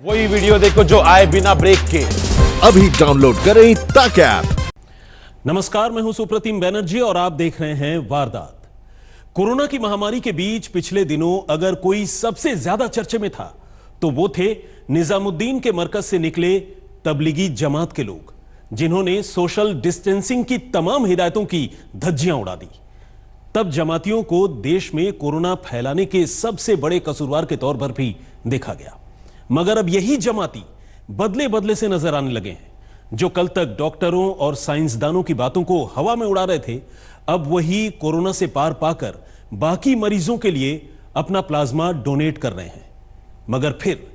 वही वीडियो देखो जो आए बिना ब्रेक के। अभी डाउनलोड करें तक ऐप। नमस्कार, मैं हूं सुप्रतिम बैनर्जी और आप देख रहे हैं वारदात। कोरोना की महामारी के बीच पिछले दिनों अगर कोई सबसे ज्यादा चर्चे में था तो वो थे निजामुद्दीन के मरकज से निकले तबलीगी जमात के लोग, जिन्होंने सोशल डिस्टेंसिंग की तमाम हिदायतों की धज्जियां उड़ा दी। तब जमातियों को देश में कोरोना फैलाने के सबसे बड़े कसूरवार के तौर पर भी देखा गया। मगर अब यही जमाती बदले बदले से नजर आने लगे हैं। जो कल तक डॉक्टरों और साइंसदानों की बातों को हवा में उड़ा रहे थे, अब वही कोरोना से पार पाकर बाकी मरीजों के लिए अपना प्लाज्मा डोनेट कर रहे हैं। मगर फिर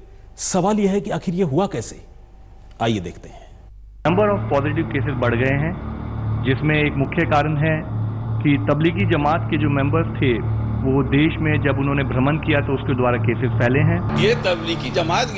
सवाल यह है कि आखिर यह हुआ कैसे? आइए देखते हैं। नंबर ऑफ पॉजिटिव केसेस बढ़ गए हैं, जिसमें एक मुख्य कारण है कि तबलीगी जमात के जो मेंबर्स थे वो देश में जब उन्होंने भ्रमण किया तो उसके द्वारा केसेस फैले हैं। ये तबलीगी जमात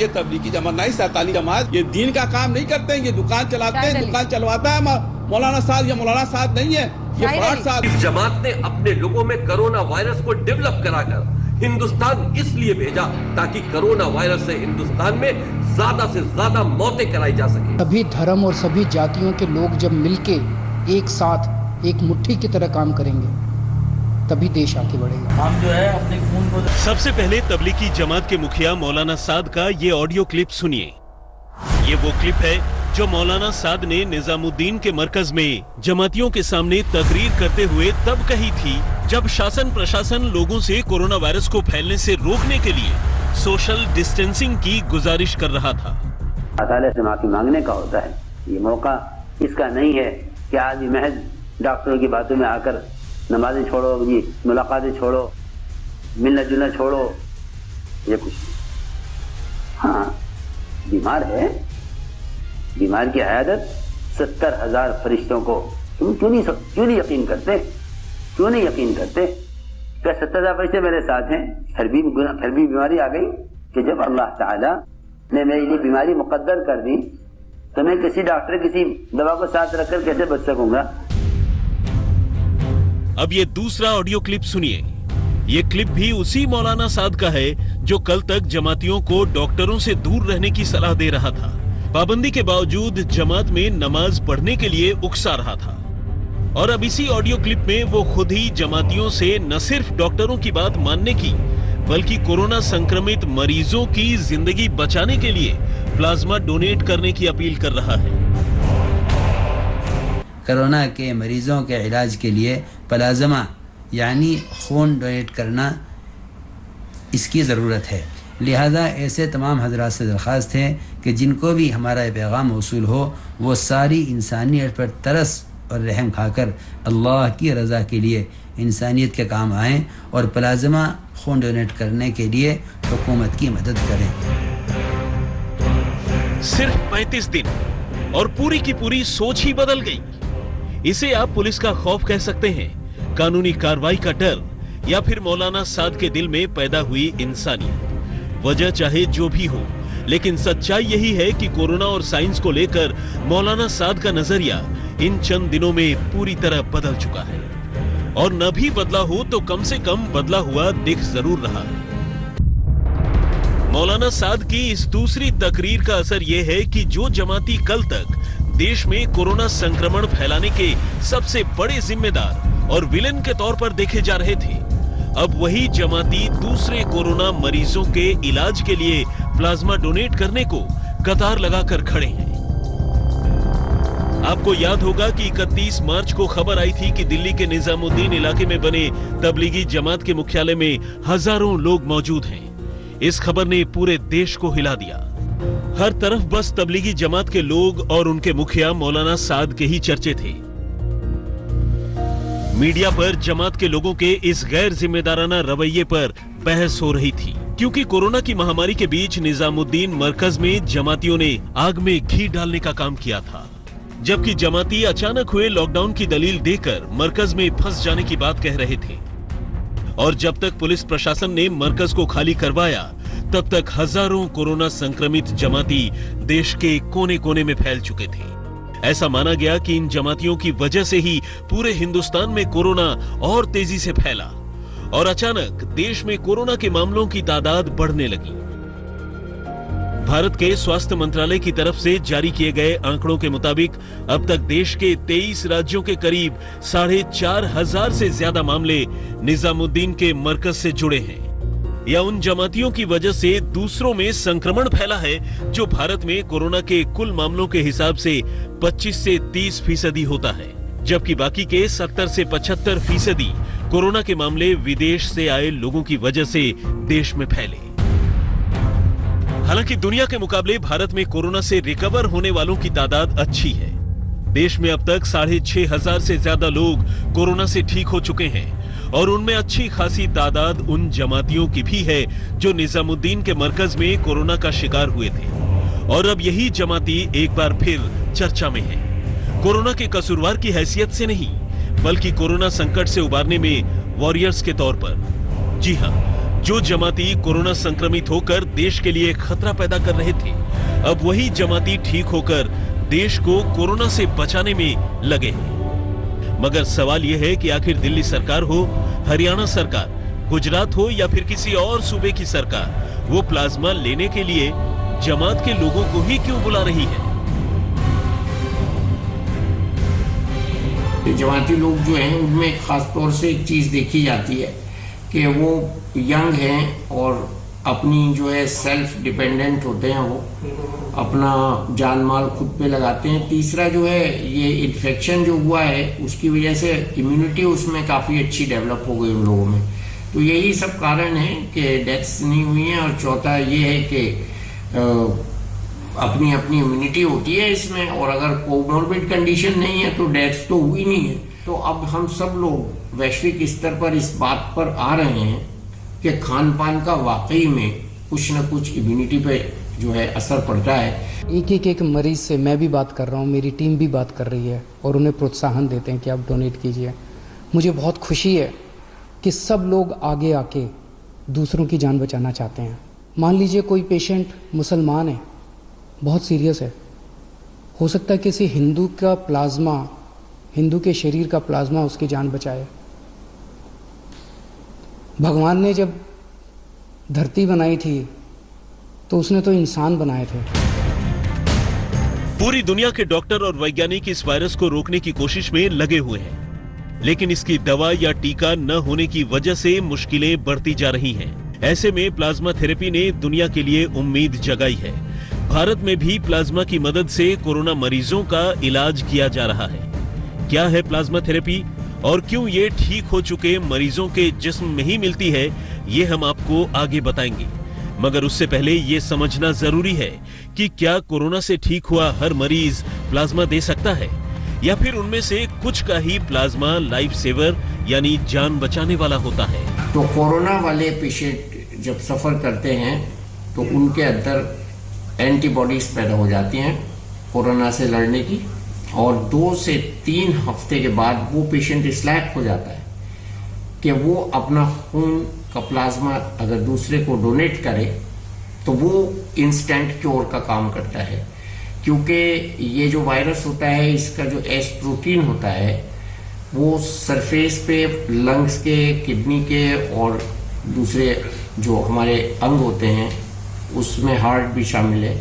नहीं, शैतानी जमात, ये दीन का काम नहीं करते हैं। ये दुकान चलाते हैं, दुकान चलवाता है मौलाना साहब। ये मौलाना साहब नहीं है, ये फ्रॉड साहब। इस जमात ने अपने लोगों में कोरोना वायरस को डेवलप कराकर हिंदुस्तान इसलिए भेजा ताकि कोरोना वायरस से हिंदुस्तान में ज्यादा से ज्यादा मौतें कराई जा सके। सभी धर्म और सभी जातियों के लोग जब मिलके एक साथ एक मुट्ठी की तरह काम करेंगे तभी देश आगे बढ़ेगा। हम जो है अपने खून को सबसे पहले तबलीगी जमात के मुखिया मौलाना साद का ये ऑडियो क्लिप सुनिए। ये वो क्लिप है जो मौलाना साद ने निजामुद्दीन के मरकज में जमातियों के सामने तकरीर करते हुए तब कही थी जब शासन प्रशासन लोगों से कोरोना वायरस को फैलने से रोकने के लिए सोशल डिस्टेंसिंग की गुजारिश कर रहा था। अदालत से माफी मांगने का होता है, ये मौका इसका नहीं है कि आज महज डॉक्टरों की बातों में आकर नमाजें छोड़ो जी, मुलाकातें छोड़ो, मिलना जुलना छोड़ो, ये कुछ नहीं। हाँ, बीमार है, बीमार की आयादत 70,000 फरिश्तों को तुम क्यों नहीं यकीन करते? क्यों नहीं यकीन करते? क्या 70,000 फरिश्ते मेरे साथ हैं? फिर भी बीमारी आ गई कि जब अल्लाह ताला ने मेरी लिए बीमारी मुकद्दर कर दी तो मैं किसी डॉक्टर किसी दवा को साथ रखकर कैसे बच सकूंगा? अब ये दूसरा ऑडियो क्लिप सुनिए। ये क्लिप भी उसी मौलाना साद का है जो कल तक जमातियों को डॉक्टरों से दूर रहने की सलाह दे रहा था। पाबंदी के बावजूद जमात में नमाज पढ़ने के लिए उकसा रहा था। और अब इसी ऑडियो क्लिप में वो खुद ही जमातियों से न सिर्फ डॉक्टरों की बात मानने की बल्कि कोरोना संक्रमित मरीजों की जिंदगी बचाने के लिए प्लाज्मा डोनेट करने की अपील कर रहा है। कोरोना के मरीजों के इलाज के लिए प्लाज्मा यानी खून डोनेट करना इसकी ज़रूरत है। लिहाजा ऐसे तमाम हजरात से दरख्वास्त है कि जिनको भी हमारा पैगाम मौसूल हो वो सारी इंसानियत पर तरस और रहम खाकर अल्लाह की रज़ा के लिए इंसानियत के काम आएँ और प्लाज्मा खून डोनेट करने के लिए हुकूमत की मदद करें। सिर्फ 35 दिन और पूरी की पूरी सोच ही बदल गई। इसे आप पुलिस का खौफ कह सकते हैं, कानूनी कार्रवाई का डर, या फिर मौलाना साद के दिल में पैदा हुई इंसानियत। वजह चाहे जो भी हो, लेकिन सच्चाई यही है कि कोरोना और साइंस को लेकर मौलाना साद का नजरिया इन चंद दिनों में पूरी तरह बदल चुका है। और न भी बदला हो तो कम से कम बदला हुआ दिख जरूर रहा है। मौलाना साद की इस दूसरी तकरीर का असर यह है कि जो जमाती कल तक देश में कोरोना संक्रमण फैलाने के सबसे बड़े जिम्मेदार और विलेन के तौर पर देखे जा रहे थे, अब वही जमाती दूसरे कोरोना मरीजों के इलाज के लिए प्लाज्मा डोनेट करने को कतार लगाकर खड़े हैं। आपको याद होगा कि 31 मार्च को खबर आई थी कि दिल्ली के निजामुद्दीन इलाके में बने तबलीगी जमात के मुख्यालय में हजारों लोग मौजूद हैं। इस खबर ने पूरे देश को हिला दिया। हर तरफ बस तबलीगी जमात के लोग और उनके मुखिया मौलाना साद के ही चर्चे थे। मीडिया पर जमात के लोगों के इस गैर जिम्मेदाराना रवैये पर बहस हो रही थी, क्योंकि कोरोना की महामारी के बीच निजामुद्दीन मरकज में जमातियों ने आग में घी डालने का काम किया था। जबकि जमाती अचानक हुए लॉकडाउन की दलील देकर मरकज में फंस जाने की बात कह रहे थे। और जब तक पुलिस प्रशासन ने मरकज को खाली करवाया तब तक हजारों कोरोना संक्रमित जमाती देश के कोने कोने में फैल चुके थे। ऐसा माना गया कि इन जमातियों की वजह से ही पूरे हिंदुस्तान में कोरोना और तेजी से फैला और अचानक देश में कोरोना के मामलों की तादाद बढ़ने लगी। भारत के स्वास्थ्य मंत्रालय की तरफ से जारी किए गए आंकड़ों के मुताबिक अब तक देश के 23 राज्यों के करीब 4,500 से ज्यादा मामले निजामुद्दीन के मरकज से जुड़े हैं या उन जमातियों की वजह से दूसरों में संक्रमण फैला है, जो भारत में कोरोना के कुल मामलों के हिसाब से 25 से 30% होता है, जबकि बाकी के 70 से 75% कोरोना के मामले विदेश से आए लोगों की वजह से देश में फैले। हालांकि दुनिया के मुकाबले भारत में कोरोना से रिकवर होने वालों की तादाद अच्छी है। देश में अब तक 6,500 से ज्यादा लोग कोरोना से ठीक हो चुके हैं और उनमें अच्छी खासी तादाद उन जमातियों की भी है जो निजामुद्दीन के मरकज में कोरोना का शिकार हुए थे और अब यही जमाती एक बार फिर चर्चा में है। कोरोना के कसूरवार की हैसियत से नहीं, बल्कि कोरोना संकट से उबारने में वॉरियर्स के तौर पर। जी हां, जो जमाती कोरोना संक्रमित होकर देश के लिए खतरा पैदा कर रहे थे, अब वही जमाती ठीक होकर देश को कोरोना से बचाने में लगे हैं। मगर सवाल यह है कि आखिर दिल्ली सरकार हो, हरियाणा सरकार, गुजरात हो या फिर किसी और सूबे की सरकार, वो प्लाज्मा लेने के लिए जमात के लोगों को ही क्यों बुला रही है? जमाती लोग जो हैं उनमें खास तौर से एक चीज देखी जाती है कि वो यंग हैं और अपनी जो है सेल्फ डिपेंडेंट होते हैं, वो अपना जान माल खुद पे लगाते हैं। तीसरा जो है ये इन्फेक्शन जो हुआ है उसकी वजह से इम्यूनिटी उसमें काफ़ी अच्छी डेवलप हो गई उन लोगों में, तो यही सब कारण है कि डेथ्स नहीं हुई हैं। और चौथा ये है कि अपनी अपनी इम्यूनिटी होती है इसमें, और अगर कोमोर्बिड कंडीशन नहीं है तो डेथ्स तो हुई नहीं है। तो अब हम सब लोग वैश्विक स्तर पर इस बात पर आ रहे हैं कि खान पान का वाकई में कुछ न कुछ इम्यूनिटी पे जो है असर पड़ता है। एक मरीज से मैं भी बात कर रहा हूँ, मेरी टीम भी बात कर रही है और उन्हें प्रोत्साहन देते हैं कि आप डोनेट कीजिए। मुझे बहुत खुशी है कि सब लोग आगे आके दूसरों की जान बचाना चाहते हैं। मान लीजिए कोई पेशेंट मुसलमान है, बहुत सीरियस है, हो सकता है किसी हिंदू का प्लाज्मा, हिंदू के शरीर का प्लाज्मा उसकी जान बचाए। भगवान ने जब धरती बनाई थी तो उसने तो इंसान बनाए थे। पूरी दुनिया के डॉक्टर और वैज्ञानिक इस वायरस को रोकने की कोशिश में लगे हुए हैं, लेकिन इसकी दवा या टीका न होने की वजह से मुश्किलें बढ़ती जा रही हैं। ऐसे में प्लाज्मा थेरेपी ने दुनिया के लिए उम्मीद जगाई है। भारत में भी प्लाज्मा की मदद से कोरोना मरीजों का इलाज किया जा रहा है। क्या है प्लाज्मा थेरेपी और क्यों ये ठीक हो चुके मरीजों के जिस्म में ही मिलती है, ये हम आपको आगे बताएंगे। मगर उससे पहले ये समझना जरूरी है कि क्या कोरोना से ठीक हुआ हर मरीज प्लाज्मा दे सकता है या फिर उनमें से कुछ का ही प्लाज्मा लाइफ सेवर यानी जान बचाने वाला होता है। तो कोरोना वाले पेशेंट जब सफर करते हैं तो उनके अंदर एंटीबॉडीज पैदा हो जाती हैं कोरोना से लड़ने की, और 2 से 3 हफ्ते के बाद वो पेशेंट इस लायक हो जाता है कि वो अपना खून का प्लाज्मा अगर दूसरे को डोनेट करे तो वो इंस्टेंट क्योर का काम करता है। क्योंकि ये जो वायरस होता है इसका जो एस प्रोटीन होता है वो सरफेस पे लंग्स के, किडनी के और दूसरे जो हमारे अंग होते हैं उसमें हार्ट भी शामिल है,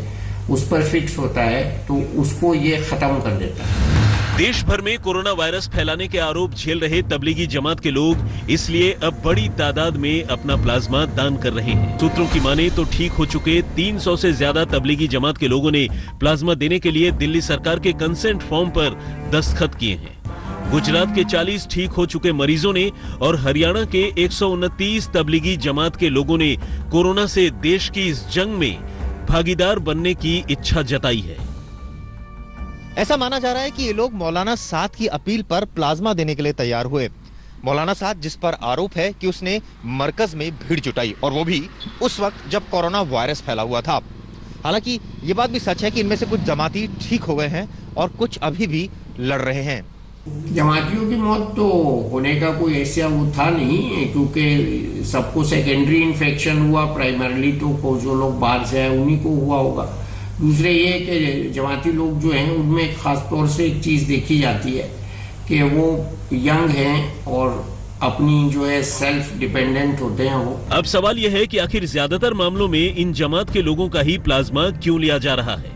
उस पर फिक्स होता है, तो उसको ये खत्म कर देता है। देश भर में कोरोना वायरस फैलाने के आरोप झेल रहे तबलीगी जमात के लोग इसलिए अब बड़ी तादाद में अपना प्लाज्मा दान कर रहे हैं। सूत्रों की माने तो ठीक हो चुके 300 से ज्यादा तबलीगी जमात के लोगों ने प्लाज्मा देने के लिए दिल्ली सरकार के कंसेंट फॉर्म पर दस्तखत किए हैं। गुजरात के 40 ठीक हो चुके मरीजों ने और हरियाणा के 129 तबलीगी जमात के लोगों ने कोरोना से देश की इस जंग में भागीदार बनने की इच्छा जताई है। ऐसा माना जा रहा है कि ये लोग मौलाना साद की अपील पर प्लाज्मा देने के लिए तैयार हुए। मौलाना साद जिस पर आरोप है कि उसने मरकज में भीड़ जुटाई और वो भी उस वक्त जब कोरोना वायरस फैला हुआ था। हालांकि ये बात भी सच है कि इनमें से कुछ जमाती ठीक हो गए हैं और कुछ अभी भी लड़ रहे हैं। जमातियों की मौत तो होने का कोई ऐसा वो था नहीं, क्योंकि सबको सेकेंडरी इन्फेक्शन हुआ, प्राइमरली तो जो लोग बाहर से आए उन्हीं को हुआ होगा। दूसरे ये कि जमाती लोग जो हैं उनमें खास तौर से एक चीज़ देखी जाती है कि वो यंग हैं और अपनी जो है सेल्फ डिपेंडेंट होते हैं वो। अब सवाल यह है कि आखिर ज्यादातर मामलों में इन जमात के लोगों का ही प्लाज्मा क्यों लिया जा रहा है,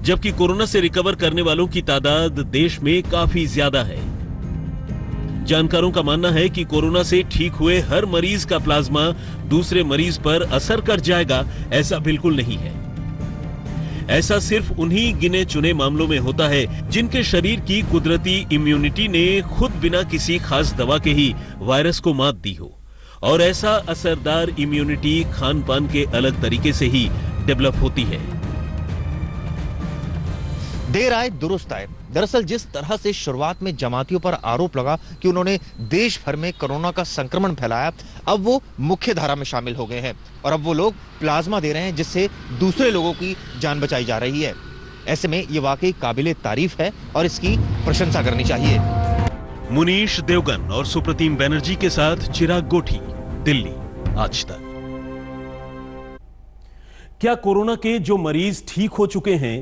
जबकि कोरोना से रिकवर करने वालों की तादाद देश में काफी ज्यादा है। जानकारों का मानना है कि कोरोना से ठीक हुए हर मरीज का प्लाज्मा दूसरे मरीज पर असर कर जाएगा, ऐसा बिल्कुल नहीं है। ऐसा सिर्फ उन्हीं गिने चुने मामलों में होता है जिनके शरीर की कुदरती इम्यूनिटी ने खुद बिना किसी खास दवा के ही वायरस को मात दी हो, और ऐसा असरदार इम्यूनिटी खान पान के अलग तरीके से ही डेवलप होती है। देर आए दुरुस्त आए। दरअसल जिस तरह से शुरुआत में जमातियों पर आरोप लगा कि उन्होंने देश भर में कोरोना का संक्रमण फैलाया, अब वो मुख्य धारा में शामिल हो गए हैं और अब वो लोग प्लाज्मा दे रहे हैं जिससे दूसरे लोगों की जान बचाई जा रही है। ऐसे में ये वाकई काबिले तारीफ है और इसकी प्रशंसा करनी चाहिए। मुनीश देवगन और सुप्रतीम बैनर्जी के साथ चिराग गोठी, दिल्ली, आज तक। क्या कोरोना के जो मरीज ठीक हो चुके हैं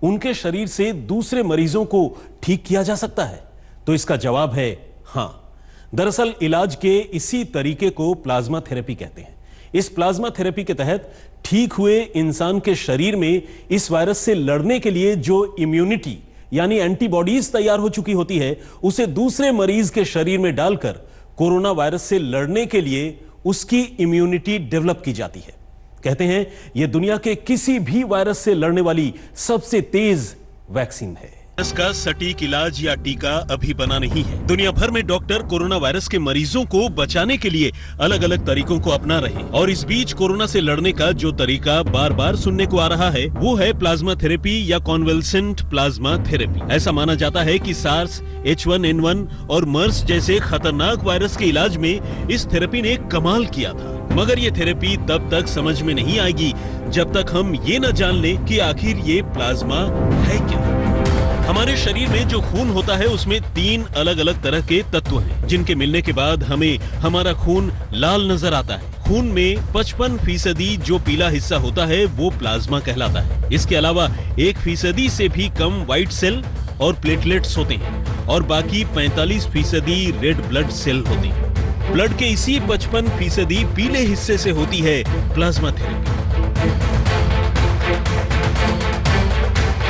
उनके शरीर से दूसरे मरीजों को ठीक किया जा सकता है? तो इसका जवाब है हां। दरअसल इलाज के इसी तरीके को प्लाज्मा थेरेपी कहते हैं। इस प्लाज्मा थेरेपी के तहत ठीक हुए इंसान के शरीर में इस वायरस से लड़ने के लिए जो इम्यूनिटी यानी एंटीबॉडीज तैयार हो चुकी होती है, उसे दूसरे मरीज के शरीर में डालकर कोरोना वायरस से लड़ने के लिए उसकी इम्यूनिटी डेवलप की जाती है। कहते हैं यह दुनिया के किसी भी वायरस से लड़ने वाली सबसे तेज वैक्सीन है। इसका सटीक इलाज या टीका अभी बना नहीं है। दुनिया भर में डॉक्टर कोरोना वायरस के मरीजों को बचाने के लिए अलग अलग तरीकों को अपना रहे हैं, और इस बीच कोरोना से लड़ने का जो तरीका बार बार सुनने को आ रहा है वो है प्लाज्मा थेरेपी या कॉन्वेलेंट प्लाज्मा थेरेपी। ऐसा माना जाता है कि सार्स, H1N1 और मर्स जैसे खतरनाक वायरस के इलाज में इस थेरेपी ने कमाल किया था। मगर ये थेरेपी तब तक समझ में नहीं आएगी जब तक हम ये न जान लें कि आखिर ये प्लाज्मा है क्या। हमारे शरीर में जो खून होता है उसमें 3 अलग अलग तरह के तत्व हैं, जिनके मिलने के बाद हमें हमारा खून लाल नजर आता है। खून में 55% जो पीला हिस्सा होता है वो प्लाज्मा कहलाता है। इसके अलावा 1% से भी कम व्हाइट सेल और प्लेटलेट्स होते हैं, और बाकी 45% रेड ब्लड सेल होते हैं। ब्लड के इसी 55% पीले हिस्से से होती है प्लाज्मा थेरेपी।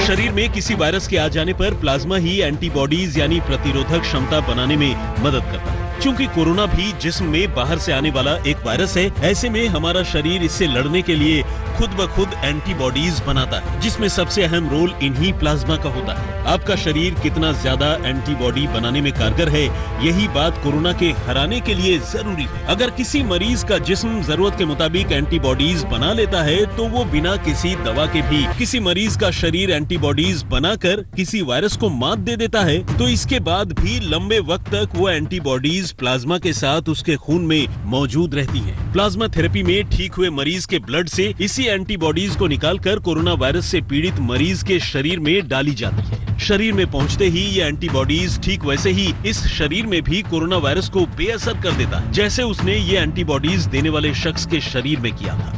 शरीर में किसी वायरस के आ जाने पर प्लाज्मा ही एंटीबॉडीज यानी प्रतिरोधक क्षमता बनाने में मदद करता है। चूंकि कोरोना भी जिस्म में बाहर से आने वाला एक वायरस है, ऐसे में हमारा शरीर इससे लड़ने के लिए खुद ब खुद एंटीबॉडीज बनाता है, जिसमें सबसे अहम रोल इन्हीं प्लाज्मा का होता है। आपका शरीर कितना ज्यादा एंटीबॉडी बनाने में कारगर है, यही बात कोरोना के हराने के लिए जरूरी है। अगर किसी मरीज का जिस्म जरूरत के मुताबिक एंटीबॉडीज बना लेता है तो वो बिना किसी दवा के भी किसी मरीज का शरीर एंटीबॉडीज बनाकर किसी वायरस को मात दे देता है, तो इसके बाद भी लंबे वक्त तक वो एंटीबॉडीज प्लाज्मा के साथ उसके खून में मौजूद रहती हैं। प्लाज्मा थेरेपी में ठीक हुए मरीज के ब्लड से इसी एंटीबॉडीज को निकालकर कोरोना वायरस से पीड़ित मरीज के शरीर में डाली जाती है। शरीर में पहुंचते ही ये एंटीबॉडीज ठीक वैसे ही इस शरीर में भी कोरोना वायरस को बेअसर कर देता है, जैसे उसने ये एंटीबॉडीज देने वाले शख्स के शरीर में किया था।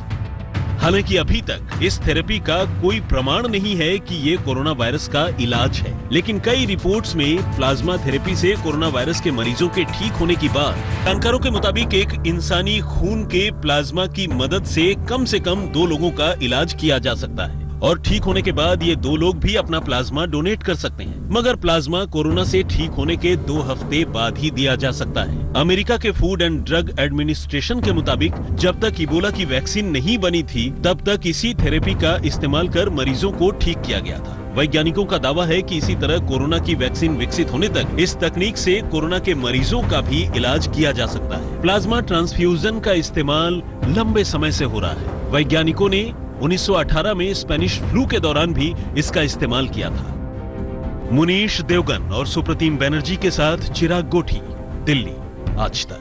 हालांकि अभी तक इस थेरेपी का कोई प्रमाण नहीं है कि ये कोरोना वायरस का इलाज है, लेकिन कई रिपोर्ट्स में प्लाज्मा थेरेपी से कोरोना वायरस के मरीजों के ठीक होने की बात। जानकारों के मुताबिक एक इंसानी खून के प्लाज्मा की मदद से कम 2 लोगों का इलाज किया जा सकता है, और ठीक होने के बाद ये 2 लोग भी अपना प्लाज्मा डोनेट कर सकते हैं। मगर प्लाज्मा कोरोना से ठीक होने के 2 हफ्ते बाद ही दिया जा सकता है। अमेरिका के फूड एंड ड्रग एडमिनिस्ट्रेशन के मुताबिक जब तक इबोला की वैक्सीन नहीं बनी थी, तब तक इसी थेरेपी का इस्तेमाल कर मरीजों को ठीक किया गया था। वैज्ञानिकों का दावा है कि इसी तरह कोरोना की वैक्सीन विकसित होने तक इस तकनीक से कोरोना के मरीजों का भी इलाज किया जा सकता है। प्लाज्मा ट्रांसफ्यूजन का इस्तेमाल लंबे समय से हो रहा है। वैज्ञानिकों ने 1918 में स्पेनिश फ्लू के दौरान भी इसका इस्तेमाल किया था। मुनीश देवगन और सुप्रतीम बैनर्जी के साथ चिराग गोठी, दिल्ली, आज तक।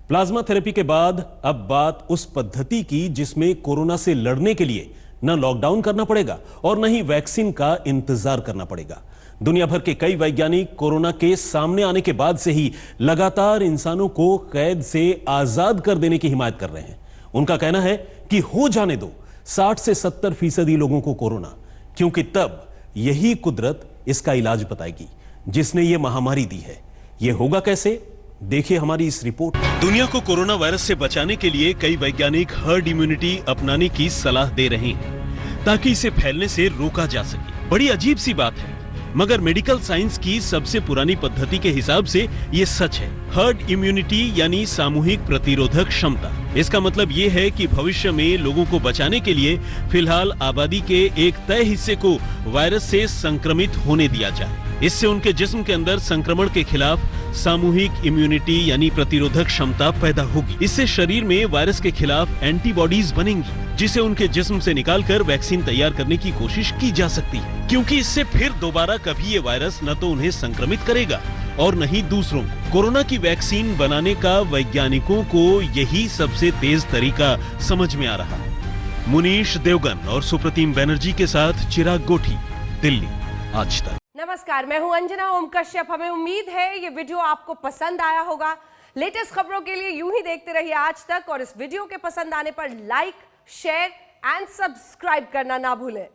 प्लाज्मा थेरेपी के बाद अब बात उस पद्धति की जिसमें कोरोना से लड़ने के लिए न लॉकडाउन करना पड़ेगा और न ही वैक्सीन का इंतजार करना पड़ेगा। दुनिया भर के कई वैज्ञानिक कोरोना के सामने आने के बाद से ही लगातार इंसानों को कैद से आजाद कर देने की हिमायत कर रहे हैं। उनका कहना है कि हो जाने दो 60 से 70% लोगों को कोरोना, क्योंकि तब यही कुदरत इसका इलाज बताएगी जिसने ये महामारी दी है। यह होगा कैसे, देखिए हमारी इस रिपोर्ट। दुनिया को कोरोना वायरस से बचाने के लिए कई वैज्ञानिक हर्ड इम्यूनिटी अपनाने की सलाह दे रहे हैं ताकि इसे फैलने से रोका जा सके। बड़ी अजीब सी बात है, मगर मेडिकल साइंस की सबसे पुरानी पद्धति के हिसाब से ये सच है। हर्ड इम्यूनिटी यानी सामूहिक प्रतिरोधक क्षमता। इसका मतलब ये है कि भविष्य में लोगों को बचाने के लिए फिलहाल आबादी के एक तय हिस्से को वायरस से संक्रमित होने दिया जाए। इससे उनके जिस्म के अंदर संक्रमण के खिलाफ सामूहिक इम्यूनिटी यानी प्रतिरोधक क्षमता पैदा होगी। इससे शरीर में वायरस के खिलाफ एंटीबॉडीज बनेंगी, जिसे उनके जिस्म से निकालकर वैक्सीन तैयार करने की कोशिश की जा सकती है, क्योंकि इससे फिर दोबारा कभी ये वायरस न तो उन्हें संक्रमित करेगा और न ही दूसरों को। कोरोना की वैक्सीन बनाने का वैज्ञानिकों को यही सबसे तेज तरीका समझ में आ रहा है। मुनीश देवगन और सुप्रतिम बैनर्जी के साथ चिराग गोठी, दिल्ली, आज तक। नमस्कार, मैं हूं अंजना ओम कश्यप। हमें उम्मीद है ये वीडियो आपको पसंद आया होगा। लेटेस्ट खबरों के लिए यूं ही देखते रहिए आज तक, और इस वीडियो के पसंद आने पर लाइक, शेयर एंड सब्सक्राइब करना ना भूलें।